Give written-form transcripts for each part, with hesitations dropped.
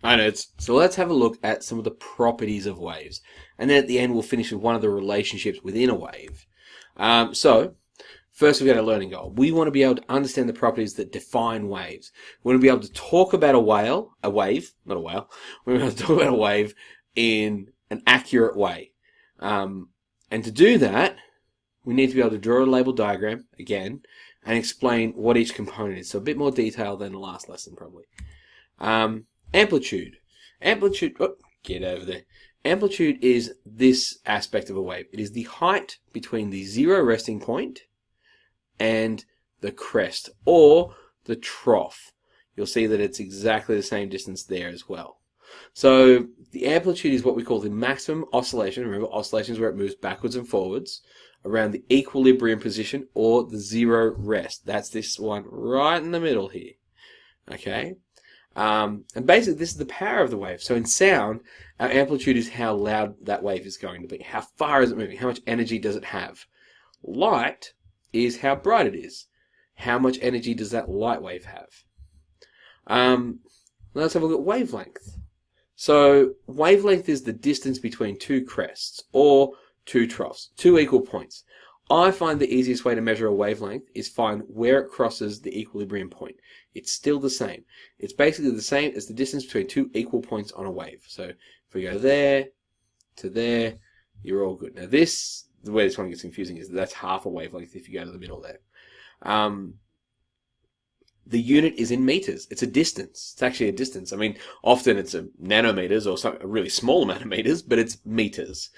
I know. So let's have a look at some of the properties of waves. And then at the end, we'll finish with one of the relationships within a wave. So first, we've got a learning goal. We want to be able to understand the properties that define waves. We want to be able to talk about a wave, not a whale. We want to talk about a wave in an accurate way. And to do that, we need to be able to draw a label diagram, again, and explain what each component is. So a bit more detail than the last lesson, probably. Amplitude. Get over there. Amplitude is this aspect of a wave. It is the height between the zero resting point and the crest, or the trough. You'll see that it's exactly the same distance there as well. So the amplitude is what we call the maximum oscillation. Remember, oscillation is where it moves backwards and forwards around the equilibrium position, or the zero rest. That's this one right in the middle here. Okay? And basically, this is the power of the wave. So in sound, our amplitude is how loud that wave is going to be. How far is it moving? How much energy does it have? Light is how bright it is. How much energy does that light wave have? Let's have a look at wavelength. So wavelength is the distance between two crests, or two troughs, two equal points. I find the easiest way to measure a wavelength is find where it crosses the equilibrium point. It's still the same. It's basically the same as the distance between two equal points on a wave. So if we go there to there, you're all good. Now this, the way this one gets confusing is that's half a wavelength if you go to the middle there. The unit is in meters. It's a distance. It's actually a distance. I mean, often it's a nanometers or a really small amount of meters, but it's meters.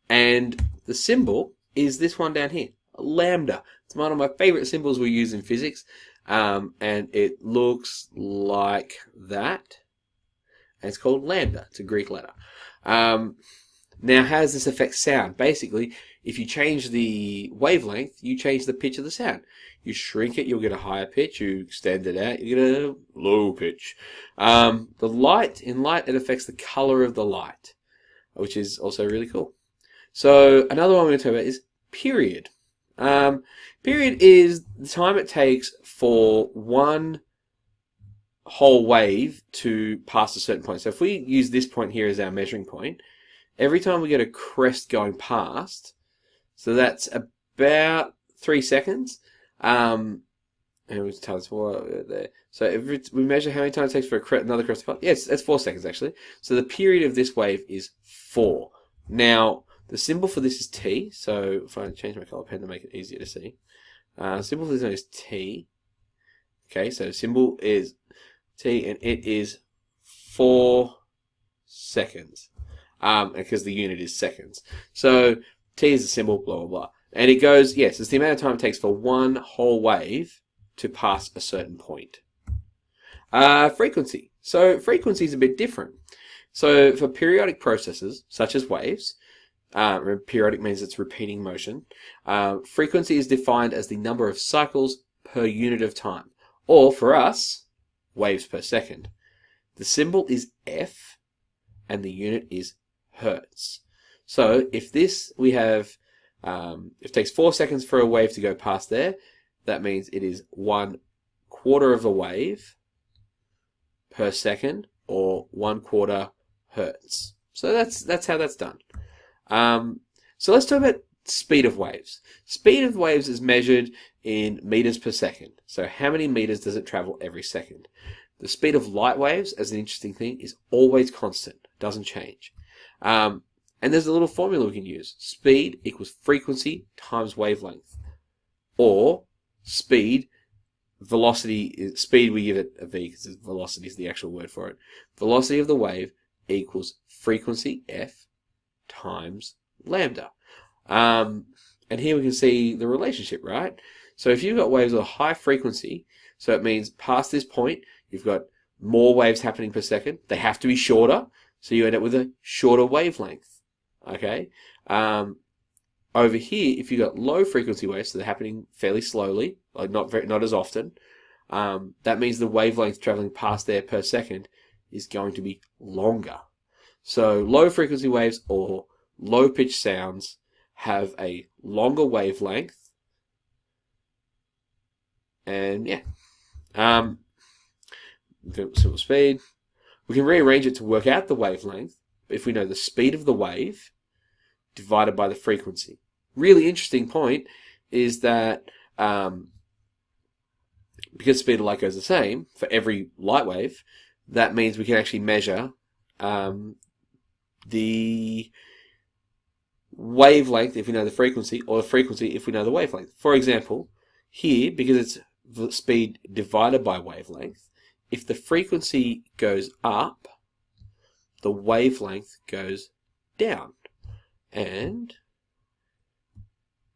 And the symbol is this one down here, lambda. It's one of my favorite symbols we use in physics, and it looks like that. And it's called lambda. It's a Greek letter. Now, how does this affect sound? Basically, if you change the wavelength, you change the pitch of the sound. You shrink it, you'll get a higher pitch. You extend it out, you get a low pitch. In light, it affects the color of the light, which is also really cool. So another one we're going to talk about is period. Period is the time it takes for one whole wave to pass a certain point. So if we use this point here as our measuring point, every time we get a crest going past, so that's about 3 seconds. And we tell us what there. So if we measure how many times it takes for another crest to pass, yes, that's 4 seconds actually. So the period of this wave is 4. Now the symbol for this is T. So if I change my color pen to make it easier to see, symbol for this one is T. Okay, so the symbol is T, and it is 4 seconds. Because the unit is seconds. So T is the symbol, blah, blah, blah. And it goes, yes, it's the amount of time it takes for one whole wave to pass a certain point. Frequency. So frequency is a bit different. So for periodic processes, such as waves, periodic means it's repeating motion, frequency is defined as the number of cycles per unit of time. Or for us, waves per second. The symbol is F, and the unit is hertz. So if this we have, if it takes 4 seconds for a wave to go past there, that means it is 1/4 of a wave per second, or 1/4 hertz. So that's how that's done. So let's talk about speed of waves. Speed of waves is measured in meters per second. So how many meters does it travel every second? The speed of light waves, as an interesting thing, is always constant. Doesn't change. And there's a little formula we can use. Speed equals frequency times wavelength. Or speed, velocity, speed we give it a V because velocity is the actual word for it. Velocity of the wave equals frequency, F, times lambda. And here we can see the relationship, right? So if you've got waves of a high frequency, so it means past this point, you've got more waves happening per second. They have to be shorter, so you end up with a shorter wavelength. Okay. Over here, if you've got low frequency waves, so they're happening fairly slowly, like not as often, that means the wavelength traveling past there per second is going to be longer. So low frequency waves or low pitch sounds have a longer wavelength, and yeah. Simple speed. We can rearrange it to work out the wavelength if we know the speed of the wave divided by the frequency. Really interesting point is that because speed of light goes the same for every light wave, that means we can actually measure the wavelength if we know the frequency, or the frequency if we know the wavelength. For example, here, because it's the speed divided by wavelength, if the frequency goes up, the wavelength goes down. And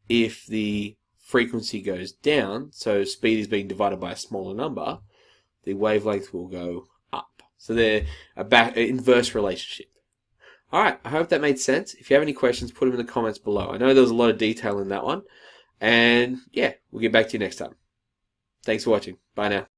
if the frequency goes down, so speed is being divided by a smaller number, the wavelength will go up. So they're an inverse relationship. Alright, I hope that made sense. If you have any questions, put them in the comments below. I know there was a lot of detail in that one. And yeah, we'll get back to you next time. Thanks for watching. Bye now.